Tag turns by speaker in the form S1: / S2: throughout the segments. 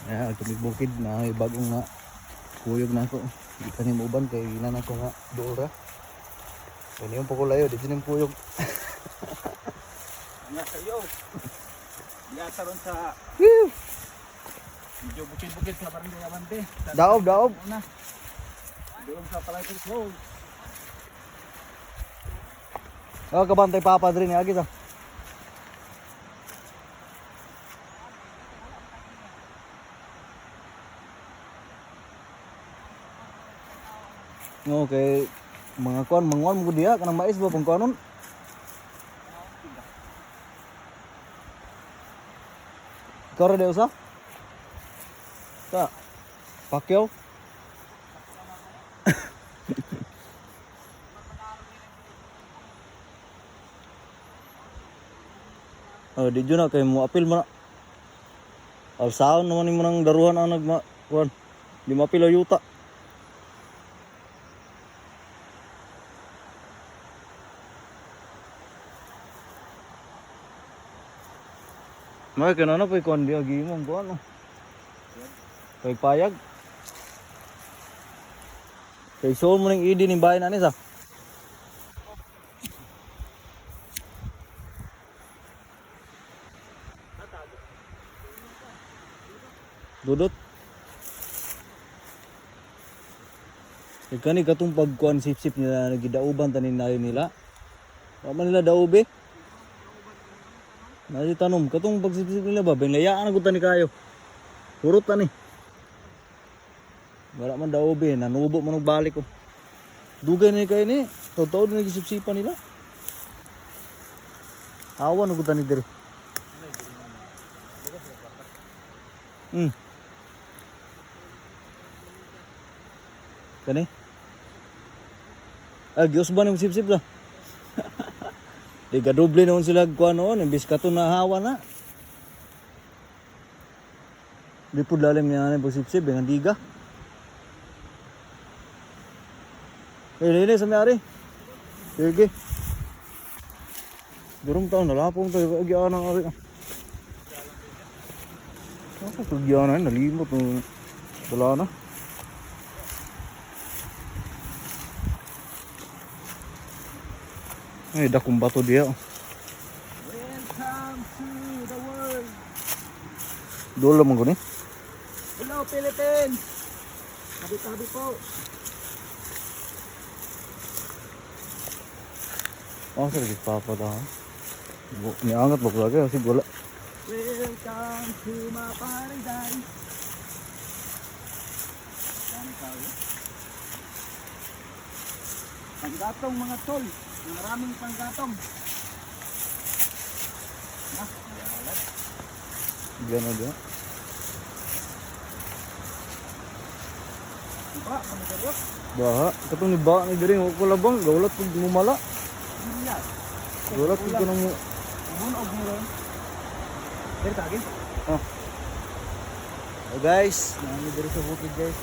S1: Ayan, tumibukid na may bagong na kuyog na ako. Hindi ka ni uban kay inan ako nga doora. Ano yung pakulayo, dito yung kuyog.
S2: Nga sa'yo. Yata ron sa medyo bukid-bukid sa barangay Abante.
S1: Daob, daob.
S2: Doon sa Palay Road.
S1: Oh, kabantay papa drin ni Agis ah. Okay, mga kuan manguan mo dia kanang mais ba pang kuanon? Ikaw ra daw sa? Ta. Pakyaw. Oh, di jud na kay mo apil mo na. Alsaon naman mo nang daruhan ang nagma kuan. Di mo apil yuta. May kanana pa kuan dia gimong kuan. Kay payag. Kay sol mo ning idi ning bahin ani sa. Dudot. Ikani katong pagkuan sip-sip nila nagidauban tanin nayo nila. Wa man nila daobe. Nasi tanom katong pagsip-sip nila ba benlayaan na gud tani kayo. Purot tani. Wala man daobe nanubo man og balik ko. Dugay ni kay ni, taw-taw na nagisip-sipan nila. Awan na gud tani diri. Kani? Gios ba ng sip-sip la? Di gadoble naman sila kuha noon, imbis ka ito nahawa na. Di po lalim niya na sip-sip, yung diga. Lili sa may-ari. Sige. Durong taon, nalapong tayo, agyaan ang ari. Ako, agyaan na, nalimot. Wala na. Ay, dakong bato dia.
S2: Welcome to the world.
S1: Dolo mo guni.
S2: Hello Philippines. Tabi-tabi po.
S1: Oh, sige papa daw. Ni angat bok lagi kasi bola.
S2: Welcome to my paradise. Panggatong mga tol. Maraming panggatong.
S1: Diyan na dia.
S2: Diba? Panggatong.
S1: Baha, katong ni ba ni diri ko labang gawlat pud mumala.
S2: Bilas.
S1: Gawlat pud kanang
S2: Mun og muron. Pero tagi.
S1: oh. Oh guys, nami diri sa bukid guys.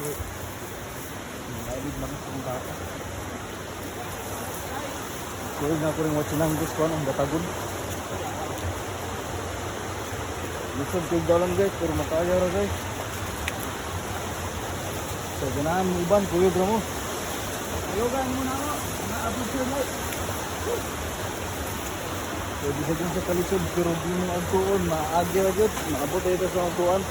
S1: Nalibig lang ang bata. Kaya na ko rin watchinang gusto ang batagon. Lisod kay dalan guys, pero makaya ra guys. So ganahan mo iban, kuyog ra mo.
S2: Yogan mo na ako. Naabot siya mo.
S1: Pwede sa dyan sa kalisod, pero di mo agtuon, maagi ra jud, maabot ito sa agtuon.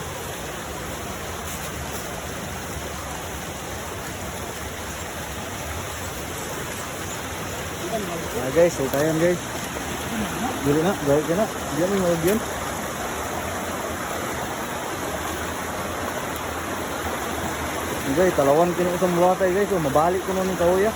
S1: Guys, so tayo guys. Dili na, gawin ka na. Diyan mo yung yun. Guys, talawan ko ng isang mulatay guys. So, mabalik ko nun yung kahuya.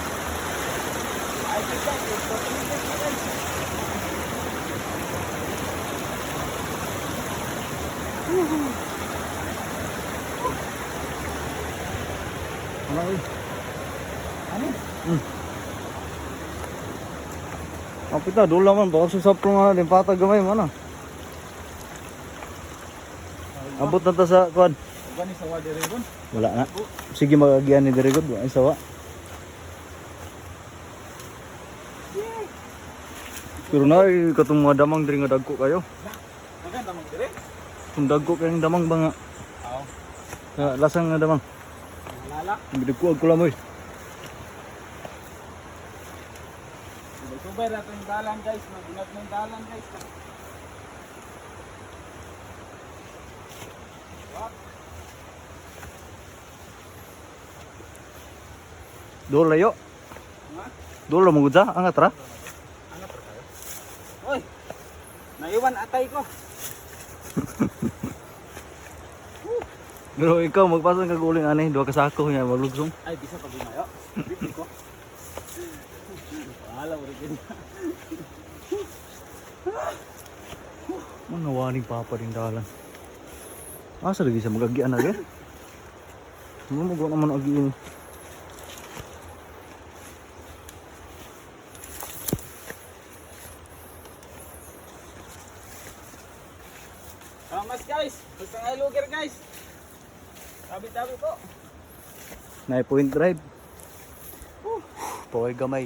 S1: Ano eh?
S2: Ano?
S1: Ang pita, doon naman. Baka susapro nga din. Patag gamay mo na. Abot na ta sa kuwan.
S2: Gani sa Wadi Ribbon.
S1: Wala na. Sige magagian ni Dirigod. Ay sawa. Pero na katong mga damang diri nga dagko kayo.
S2: Maganda mo dire.
S1: Kung dagko kayong damang ba nga.
S2: Oo.
S1: Lasang na damang.
S2: Malala.
S1: Bidagkuag ko lang mo.
S2: Subay natin yung dalan guys. Magunat na yung dalan guys.
S1: Dol layo.
S2: Ha?
S1: Dol mo gud sa angat ra.
S2: Ano pa tayo? Hoy! Naiwan atay ko.
S1: Pero ikaw magpasa ka guling ani, duha ka sako nya maglugsong.
S2: Ay, bisa pag lumayo. Bibi ko. Wala mo rin.
S1: Mga waning papa din dalan. Asa lagi sa magagian na ge? Mo mo naman agi ini.
S2: Kamas guys. Gusto nga lugar guys. Tabi-tabi po.
S1: Nay point drive. Paway gamay.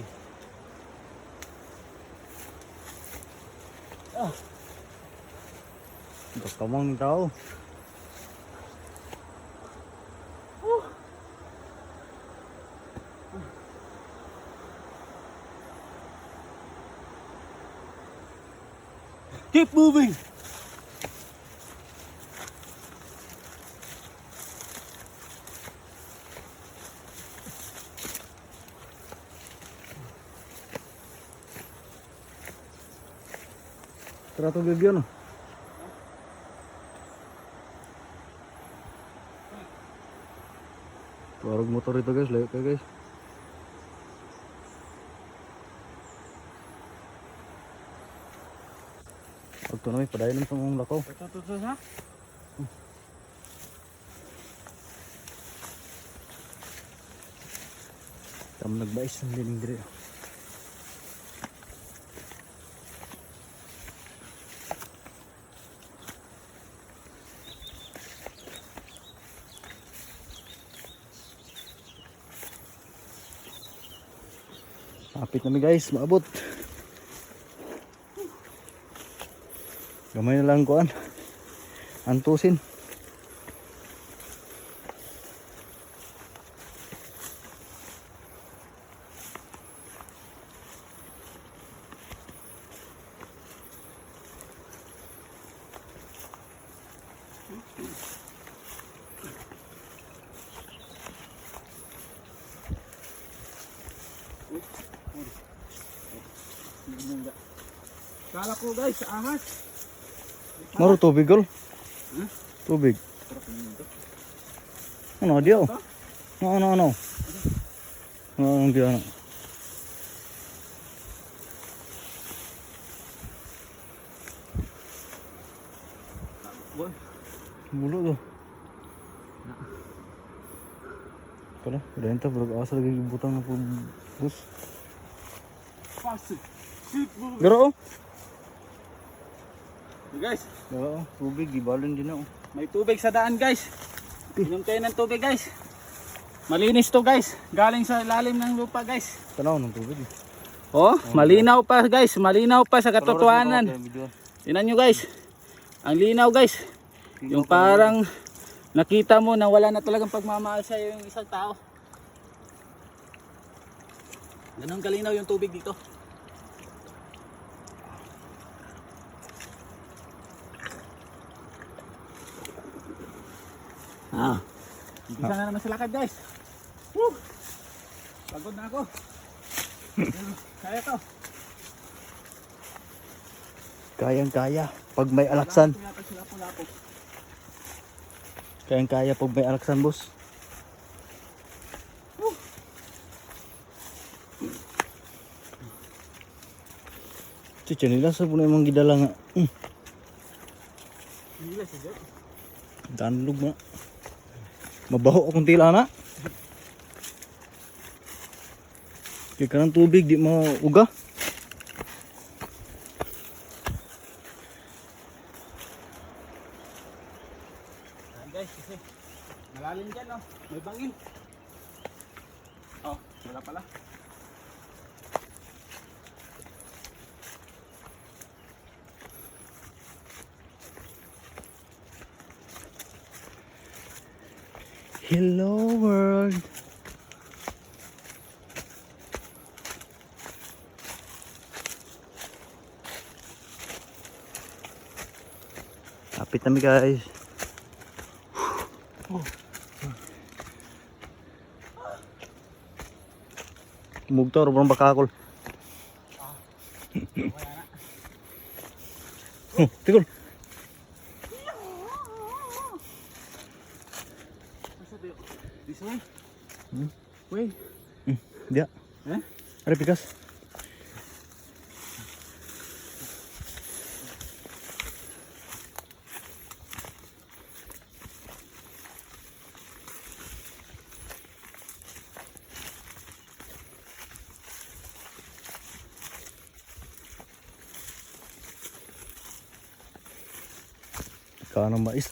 S1: Kamang ni tao.
S2: Keep moving.
S1: Trato gagyan. Warog motor itu guys, layo kayo guys. Ito na may padayon sa mong lakaw.
S2: Ito ha?
S1: Tama nagbais ng lining dire. Kapit namin guys, maabot. Gamay na lang kuan. Antusin.
S2: Kala ko guys, ahas.
S1: Maro tubig gol. Tubig. Ano dia? Ano. Ano dia? Bulu tuh. Pala, udah ente berasal lagi butang apa bus.
S2: Fast. Keep moving.
S1: Garo.
S2: Guys,
S1: Oo, tubig gibalon din ako.
S2: may tubig sa daan guys. Inom kayo ng tubig guys. Malinis to guys. Galing sa ilalim ng lupa guys.
S1: Tanaw ng tubig.
S2: Oh, malinaw pa guys. Malinaw pa sa katotohanan. Tingnan nyo guys. Ang linaw guys. Yung parang nakita mo na wala na talagang pagmamahal sa yung isang tao. Ganun kalinaw yung tubig dito. Umpisa na naman sa lakad guys. Woo! Pagod na ako. Kaya to.
S1: Kayang-kaya pag may alaksan.
S2: Lapo-lapo.
S1: Kayang-kaya pag may alaksan, boss. Cici nila sa puno emang gidala nga.
S2: Hindi lang siya.
S1: Danlog na. Mabaho akong tila na. Kaya ka ng tubig, di mo uga.
S2: Guys, kasi malalim dyan, oh. May bangin. Oh, wala pala.
S1: Hello world. Kapit kami guys. Mugtor, burong bakakol. Oh, tikol.
S2: This way? Way?
S1: Dia.
S2: Eh?
S1: Ada pikas. Ikan ng mais.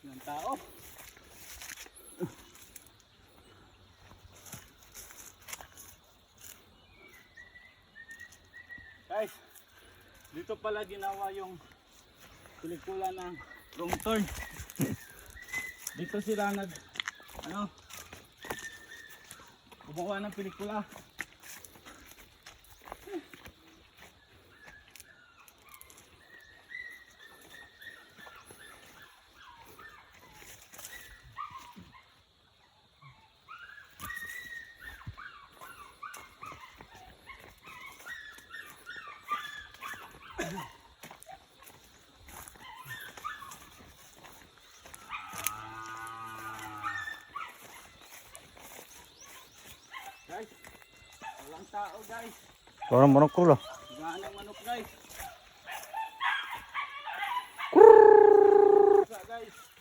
S2: Ng tao. Guys, dito pala ginawa yung pelikula ng Wrong Turn. Dito sila gumawa ng pelikula. Guys, walang tao guys.
S1: Orang manok ko lah.
S2: Gaan ng manok guys. Guys.